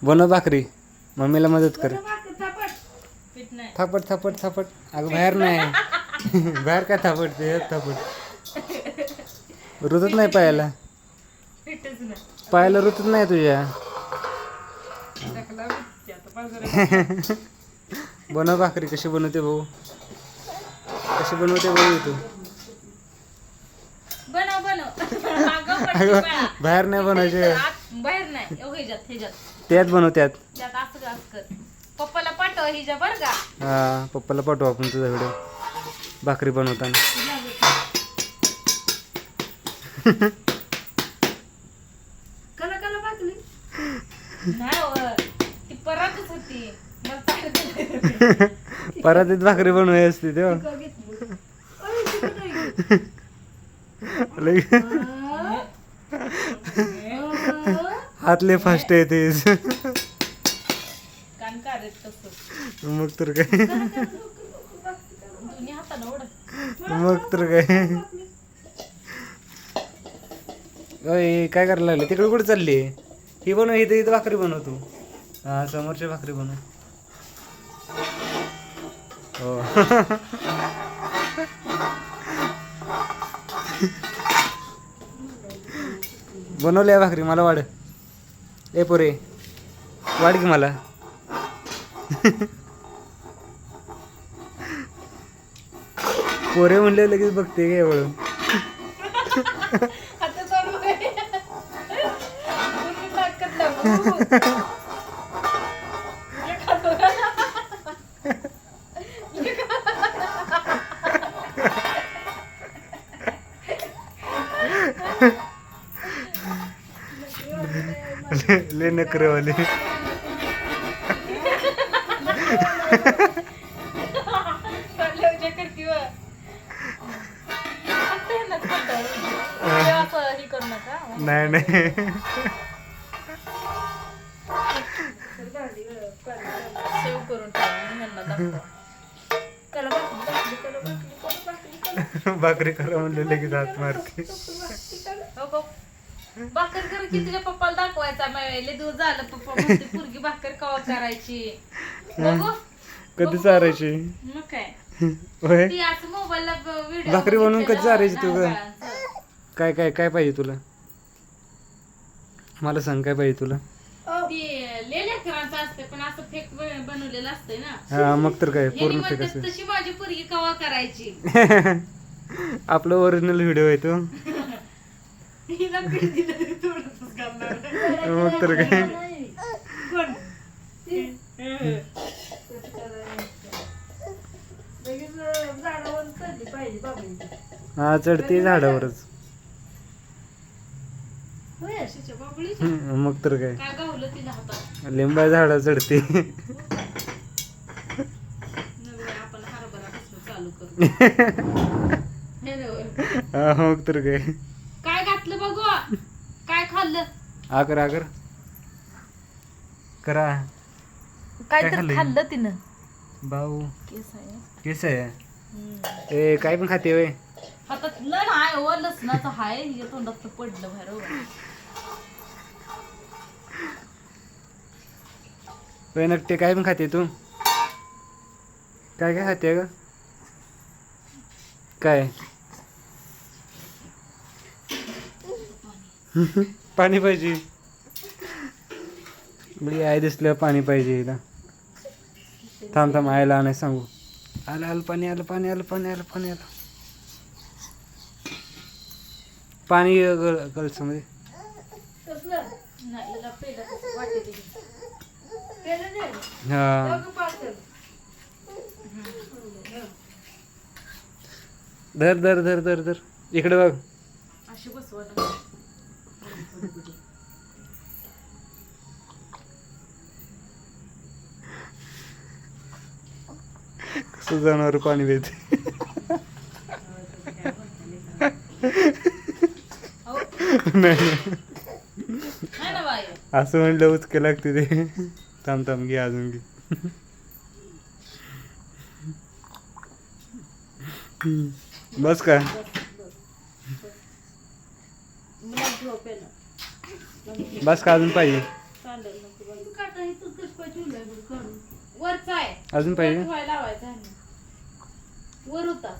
बनव भाकरी, मम्मीला मदत कर. पीठ नाही. थापट थापट थापट. अगं बाहेर नाही. बाहेर काय थापटते, थापट. रुतत नाही पायाला. पीठच नाही. पायाला रुतत नाही तुझ्या. टाकला मी आता बाजारात. बनव भाकरी. कशी बनवते भाऊ, कशी बनवते भाऊ तू. बनव अगं पटकन अगं बाळा. बाहेर नाही बनवायचे, बाहेर नाही. ह्याच्यात त्यात बनवत्यात. त्यात असं कर. पप्पाला पाठव हिच्या बरं का. हा पप्पाला पाठवू आपण तुझा व्हिडिओ भाकरी बनवताना. कला भाकली नाही ती परातच होती. मला चालत परातीत भाकरी बनवायची असते तेव्हा. हातले फास्ट आहे तेच. कान काढत तसं. मग तर काय, दोन्ही हातानं ओढ. मग तर काय. ओय काय करायला लागले तिकडे, कुठे चालली. ही बनव, इथं इथं भाकरी बनव तू. हा समोरची भाकरी बनव. हो. बनवल्या भाकरी, मला वाढ. ए पोरे वाढ की मला. पोरे म्हणले लगेच बघते काय वळून. आता सोड बाई. पूर्ण ताकद लागू. ले नखरेवाले. करती व. फक्त ह्यांनाच करता. असं हे करू नका. नाही नाही. सेव करून ठेवा आणि ह्यांना दाखवा. कला भाकरी करा म्हणलं लगेच हात मारते. भाकर कर की तुझ्या पप्पाला दाखवायचा. लय दिवस झालं पप्पा म्हणते पोरगी भाकर कवा करायची. बघू कधी चारायची. मग काय होय. ती असं मोबाईलला व्हिडिओ भाकरी बनवून कधी चारायची तू ग? काय काय काय पाहिजे तुला, मला सांग काय पाहिजे तुला. ती लेकरांचं असते पण असं फेक बनवलेलं असतंय ना. हा मग तर काय यांनी पूर्ण म्हणतात फेक असं. तशी माझी पोरगी कवा करायची. आपलं ओरिजिनल व्हिडिओ आहे तो. हिला पीठ दिलं तरी थोडंसंच घालणार. मग तर काय. कोण? हा चढते झाडावरच. अशीच्या बाबळीच्या. मग तर काय, काय गावलं तिला हातात. लिंबा झाडा चढते. नव्हे, आपण हरभरापासून चालू करू. हे नव्हे. हा मग तर काय. काय घातलं बघू, काय खाल्लं. आकर आकर करा. काय काय तर खाल्लं? खाल्लं तिनं. भाऊ केस आहे. केस आहे. ए काय पण खाते वय. हातात लण आहे व लसणाचं हाय. हे तोंडात पडलं बाहेर हो. वय नकटे काय पण खाते तू. काय काय खाते ग. काय पाणी पाहिजे. बघी आई दिसलं पाणी पाहिजे हिला. थांब थांब आयला आणाय सांगू. आलं आलं पाणी आलं पाणी आलं पाणी आलं पाणी आलं. पाणी कलसामध्ये. नाही, हिला पहिलं कसं वाटेल. हा धर धर धर धर धर इकडे बघ. अशी बसवा. कसं जनावर पाणी देते. नाही ना बाई. असं म्हणलं उचके लागते ते. थांब थांब घे अजून घे. बस का. बस का अजून पाहिजे. काटा इथंच कसं काय ठेवलाय बरं काढून? वरचा आहे. अजून पाहिजे? वर ठेवायला लावायचा आहे ना. वर होता